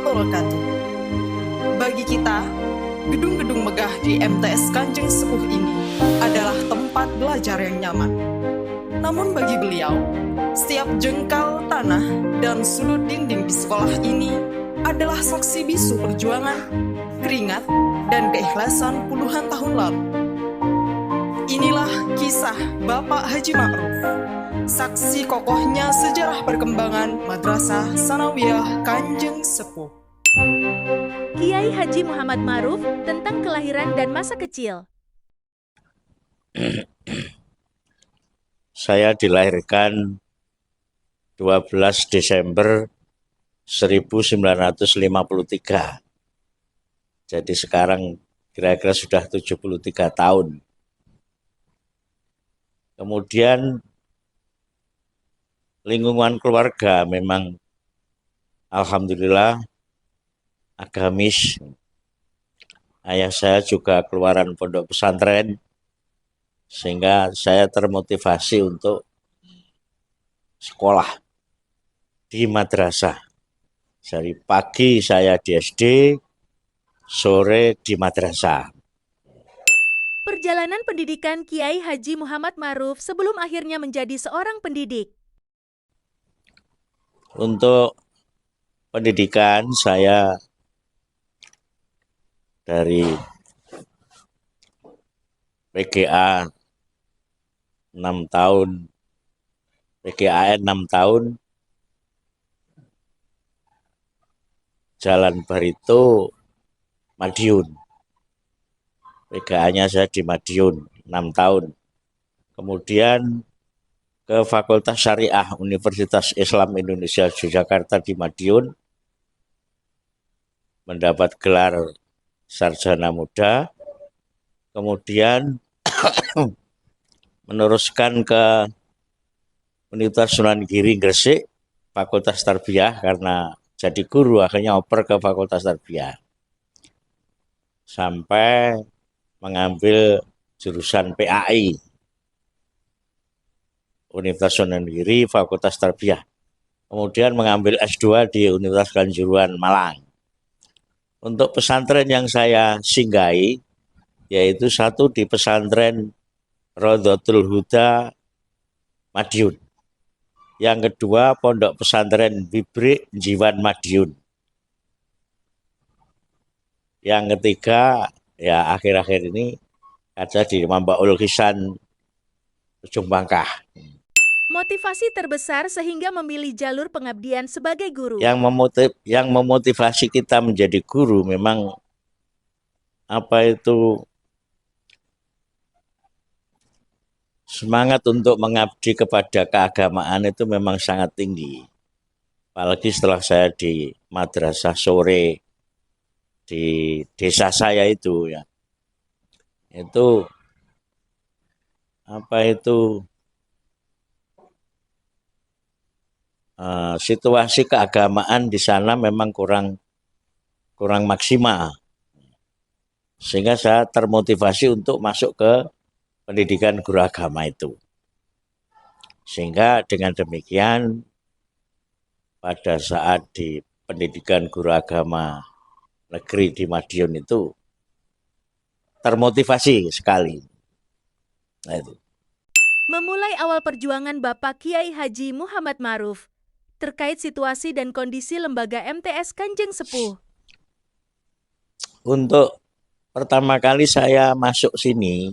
wabarakatuh. Bagi kita, gedung-gedung megah di MTS Kanjeng Sepuh ini adalah tempat belajar yang nyaman. Namun bagi beliau, setiap jengkal tanah dan sudut dinding di sekolah ini adalah saksi bisu perjuangan, keringat, dan keikhlasan puluhan tahun lalu. Inilah kisah Bapak Haji Ma'ruf, saksi kokohnya sejarah perkembangan Madrasah Sanawiyah Kanjeng Sepuh. Kiai Haji Muhammad Ma'ruf tentang kelahiran dan masa kecil. Saya dilahirkan 12 Desember 1953. Jadi sekarang kira-kira sudah 73 tahun. Kemudian lingkungan keluarga memang alhamdulillah agamis. Ayah saya juga keluaran pondok pesantren, sehingga saya termotivasi untuk sekolah di madrasah. Dari pagi saya di SD, sore di madrasah. Perjalanan pendidikan Kiai Haji Muhammad Ma'ruf sebelum akhirnya menjadi seorang pendidik. Untuk pendidikan saya dari PGA 6 tahun, PGAN 6 tahun, Jalan Barito, Madiun. PGA-nya saya di Madiun 6 tahun. Kemudian ke Fakultas Syariah Universitas Islam Indonesia Yogyakarta di Madiun, mendapat gelar sarjana muda. Kemudian meneruskan ke Universitas Sunan Giri Gresik, Fakultas Tarbiyah, karena jadi guru akhirnya oper ke Fakultas Tarbiyah. Sampai mengambil jurusan PAI, Universitas Sunan Giri, Fakultas Tarbiyah. Kemudian mengambil S2 di Universitas Kanjuruhan, Malang. Untuk pesantren yang saya singgahi, yaitu satu di pesantren Rodhotul Huda, Madiun. Yang kedua, pondok pesantren Bibrik, Jiwan, Madiun. Yang ketiga, ya akhir-akhir ini ada di Mambaul Khisan, Ujung Bangkah. Motivasi terbesar sehingga memilih jalur pengabdian sebagai guru. Yang memotivasi kita menjadi guru memang semangat untuk mengabdi kepada keagamaan itu memang sangat tinggi. Apalagi setelah saya di madrasah sore di desa saya itu ya. Situasi keagamaan di sana memang kurang maksimal. Sehingga saya termotivasi untuk masuk ke pendidikan guru agama itu. Sehingga dengan demikian pada saat di pendidikan guru agama negeri di Madiun itu termotivasi sekali. Nah, itu. Memulai awal perjuangan Bapak Kiai Haji Muhammad Ma'ruf terkait situasi dan kondisi lembaga MTS Kanjeng Sepuh. Untuk pertama kali saya masuk sini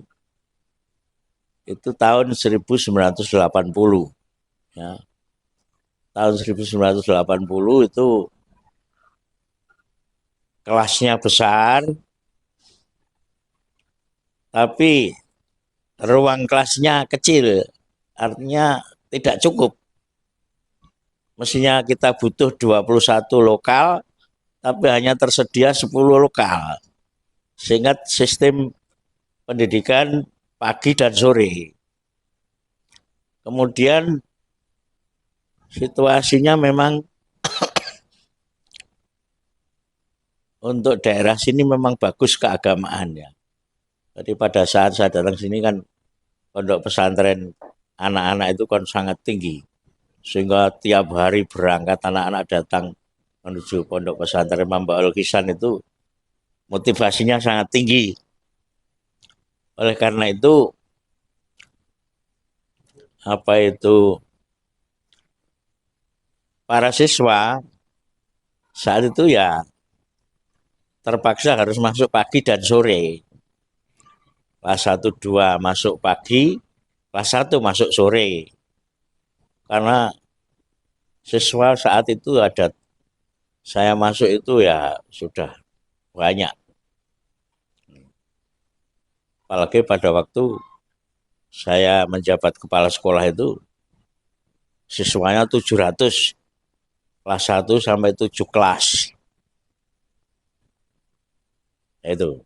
itu tahun 1980. Ya. Tahun 1980 itu kelasnya besar, tapi ruang kelasnya kecil, artinya tidak cukup. Mestinya kita butuh 21 lokal, tapi hanya tersedia 10 lokal. Sehingga sistem pendidikan pagi dan sore. Kemudian situasinya memang untuk daerah sini memang bagus keagamaannya. Jadi pada saat saya datang sini kan pondok pesantren anak-anak itu kan sangat tinggi. Sehingga tiap hari berangkat anak-anak datang menuju pondok pesantren Mambaul Kisan itu motivasinya sangat tinggi. Oleh karena itu, para siswa saat itu ya terpaksa harus masuk pagi dan sore. Kelas 1, 2 masuk pagi, kelas 1 masuk sore. Karena siswa saat itu saya masuk itu ya sudah banyak. Apalagi pada waktu saya menjabat kepala sekolah itu siswanya 700, kelas 1 sampai 7 kelas. Itu.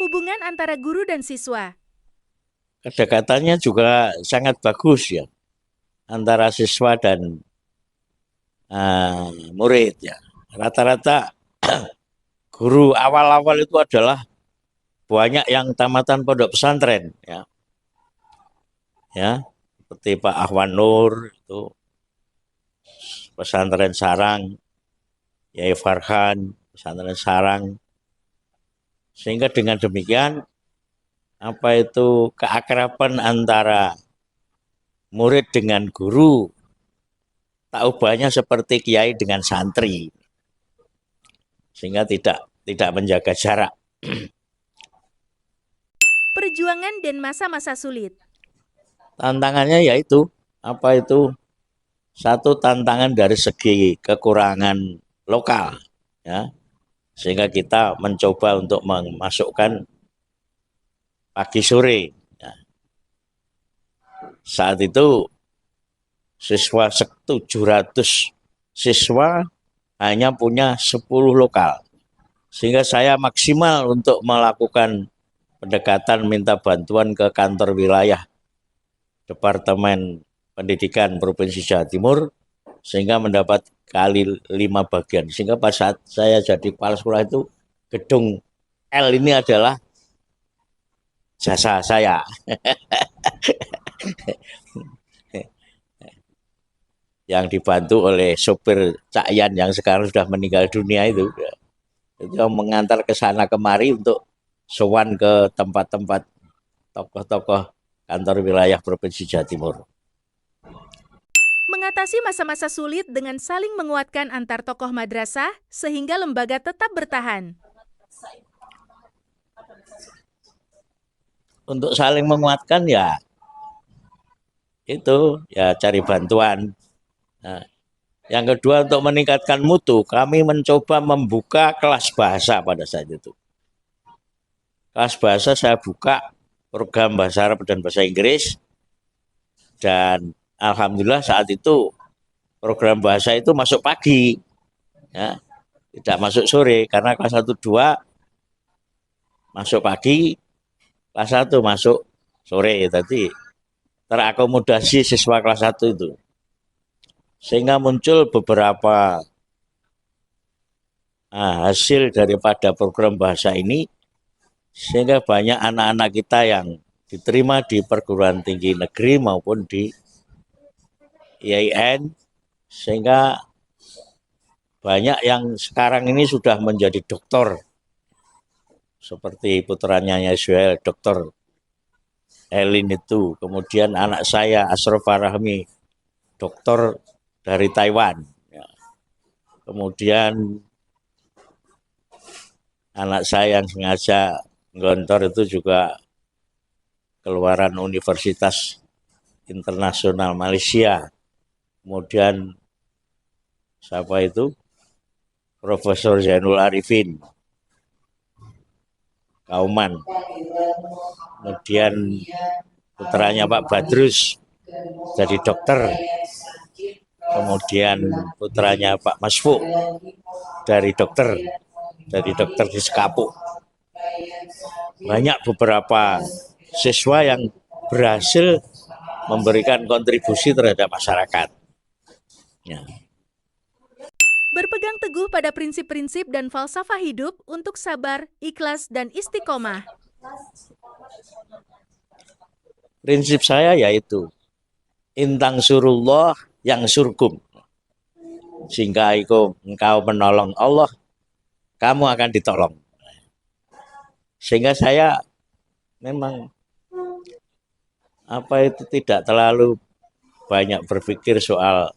Hubungan antara guru dan siswa. Kedekatannya juga sangat bagus ya antara siswa dan murid ya. Rata-rata guru awal-awal itu adalah banyak yang tamatan pondok pesantren ya. Ya, seperti Pak Ahwan Nur itu pesantren Sarang, Yai Farhan pesantren Sarang. Sehingga dengan demikian keakraban antara murid dengan guru tak ubahnya seperti kiai dengan santri. Sehingga tidak menjaga jarak. Perjuangan dan masa-masa sulit. Tantangannya yaitu satu tantangan dari segi kekurangan lokal ya. Sehingga kita mencoba untuk memasukkan pagi sore. Ya. Saat itu siswa 700 siswa hanya punya 10 lokal. Sehingga saya maksimal untuk melakukan pendekatan minta bantuan ke kantor wilayah Departemen Pendidikan Provinsi Jawa Timur sehingga mendapat kali 5 bagian. Sehingga pada saat saya jadi kepala sekolah itu gedung L ini adalah jasa saya. Yang dibantu oleh sopir Cak Yan yang sekarang sudah meninggal dunia itu mengantar ke sana kemari untuk sowan ke tempat-tempat tokoh-tokoh kantor wilayah Provinsi Jawa Timur. Mengatasi masa-masa sulit dengan saling menguatkan antar tokoh madrasah sehingga lembaga tetap bertahan. Untuk saling menguatkan ya itu ya cari bantuan. Nah, yang kedua untuk meningkatkan mutu, kami mencoba membuka kelas bahasa pada saat itu. Kelas bahasa saya buka program bahasa Arab dan bahasa Inggris dan alhamdulillah saat itu program bahasa itu masuk pagi, ya, tidak masuk sore karena kelas 1, 2 masuk pagi, kelas 1 masuk sore, tadi terakomodasi siswa kelas 1 itu. Sehingga muncul beberapa hasil daripada program bahasa ini, sehingga banyak anak-anak kita yang diterima di perguruan tinggi negeri maupun di IAIN, sehingga banyak yang sekarang ini sudah menjadi doktor, seperti putranya Yasuel, dokter Elin itu, kemudian anak saya Asraf Farahmi, dokter dari Taiwan, kemudian anak saya yang sengaja Gontor itu juga keluaran Universitas Internasional Malaysia. Kemudian siapa itu? Profesor Zainul Arifin, Kauman. Kemudian putranya Pak Badrus jadi dokter. Kemudian putranya Pak Masfu dari dokter di Sekapuk. Banyak beberapa siswa yang berhasil memberikan kontribusi terhadap masyarakat. Ya. Berpegang teguh pada prinsip-prinsip dan falsafah hidup untuk sabar, ikhlas, dan istiqomah. Prinsip saya yaitu intang surullah yang surkum. Sehingga engkau menolong Allah, kamu akan ditolong. Sehingga saya memang tidak terlalu banyak berpikir soal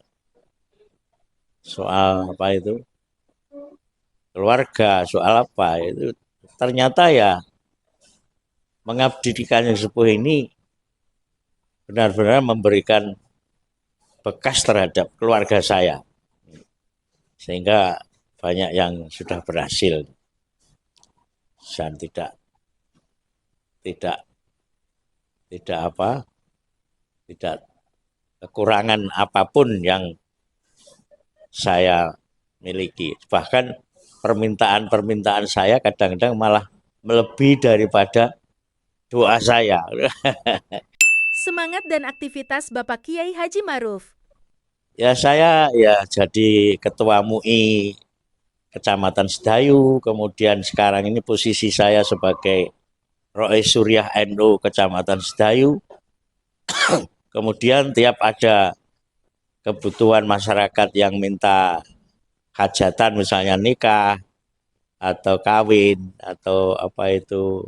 keluarga, soal apa itu. Ternyata ya mengabdi di Kanjeng Sepuh ini benar-benar memberikan bekas terhadap keluarga saya, sehingga banyak yang sudah berhasil dan tidak kekurangan apapun yang saya miliki. Bahkan permintaan saya kadang-kadang malah melebihi daripada doa saya. Semangat dan aktivitas Bapak Kiai Haji Ma'ruf. Ya, saya ya jadi ketua MUI Kecamatan Sedayu, kemudian sekarang ini posisi saya sebagai Rois Suriah NU Kecamatan Sedayu. Kemudian tiap ada kebutuhan masyarakat yang minta hajatan, misalnya nikah atau kawin atau apa itu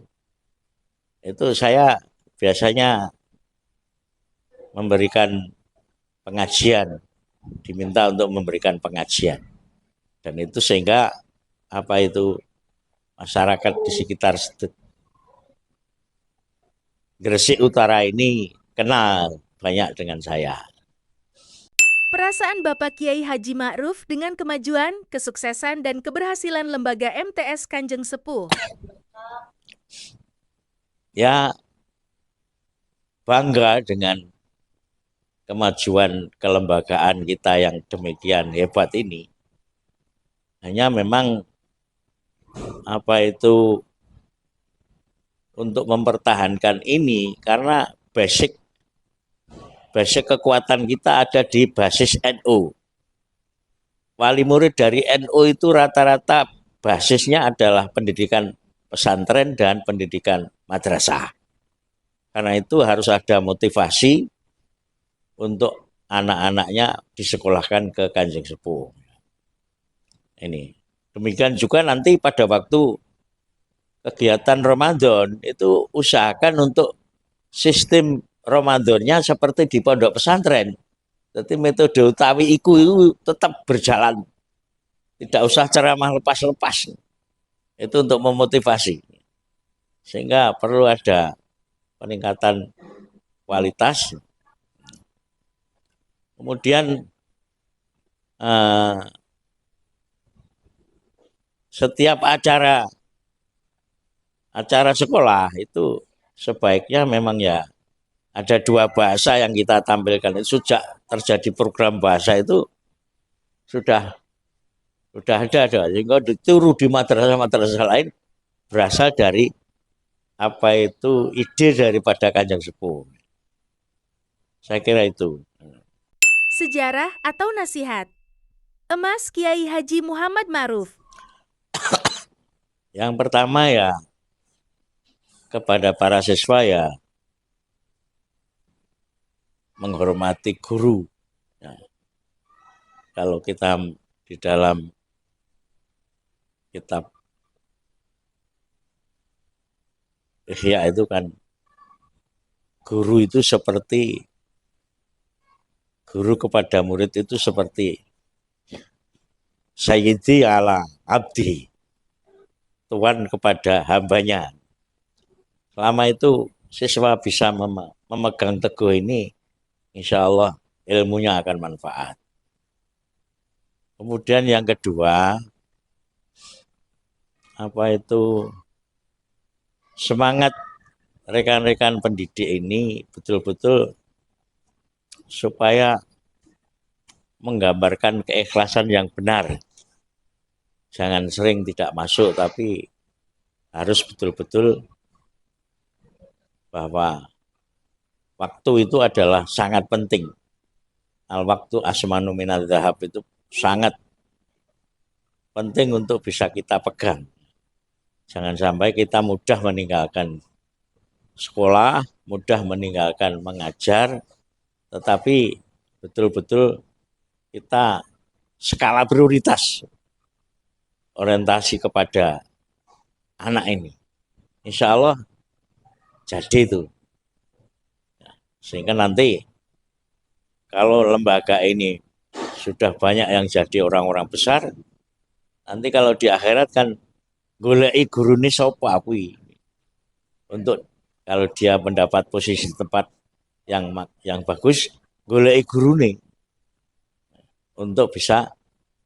saya biasanya memberikan pengajian, diminta untuk memberikan pengajian. Dan itu sehingga masyarakat di sekitar Gresik Utara ini kenal banyak dengan saya. Perasaan Bapak Kiai Haji Ma'ruf dengan kemajuan, kesuksesan, dan keberhasilan lembaga MTS Kanjeng Sepuh. Ya, bangga dengan kemajuan kelembagaan kita yang demikian hebat ini. Hanya memang untuk mempertahankan ini karena basic kekuatan kita ada di basis NU. Wali murid dari NU itu rata-rata basisnya adalah pendidikan pesantren dan pendidikan madrasah. Karena itu harus ada motivasi untuk anak-anaknya disekolahkan ke Kanjeng Sepuh. Ini. Demikian juga nanti pada waktu kegiatan Ramadan itu usahakan untuk sistem Ramadannya seperti di pondok pesantren. Jadi metode utawi itu tetap berjalan. Tidak usah ceramah lepas-lepas. Itu untuk memotivasi. Sehingga perlu ada peningkatan kualitas. Kemudian setiap acara sekolah itu sebaiknya memang ya ada 2 bahasa yang kita tampilkan. Itu sejak terjadi program bahasa itu sudah ada, sehingga ditiru di madrasah-madrasah lain berasal dari ide daripada Kanjeng Sepuh. Saya kira itu. Sejarah atau nasihat? Emas Kiai Haji Muhammad Ma'ruf. Yang pertama ya kepada para siswa ya menghormati guru. Nah, kalau kita di dalam kitab Ihya itu kan guru kepada murid itu seperti Sayyidi ala abdi, Tuhan kepada hambanya. Selama itu siswa bisa memegang teguh ini, insya Allah ilmunya akan manfaat. Kemudian yang kedua, semangat rekan-rekan pendidik ini betul-betul supaya menggambarkan keikhlasan yang benar. Jangan sering tidak masuk, tapi harus betul-betul bahwa waktu itu adalah sangat penting. Al-waktu asmanu minadz dzahab itu sangat penting untuk bisa kita pegang. Jangan sampai kita mudah meninggalkan sekolah, mudah meninggalkan mengajar, tetapi betul-betul kita skala prioritas orientasi kepada anak ini. Insya Allah jadi itu. Sehingga nanti kalau lembaga ini sudah banyak yang jadi orang-orang besar, nanti kalau di akhirat kan goleki gurune sapa kuwi. Untuk kalau dia mendapat posisi tempat yang bagus, goleki gurune. Untuk bisa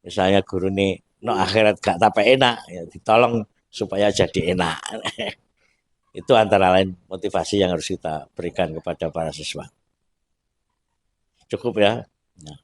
misalnya gurune no akhirat gak tapi enak, ya ditolong supaya jadi enak. Itu antara lain motivasi yang harus kita berikan kepada para siswa. Cukup ya. Nah.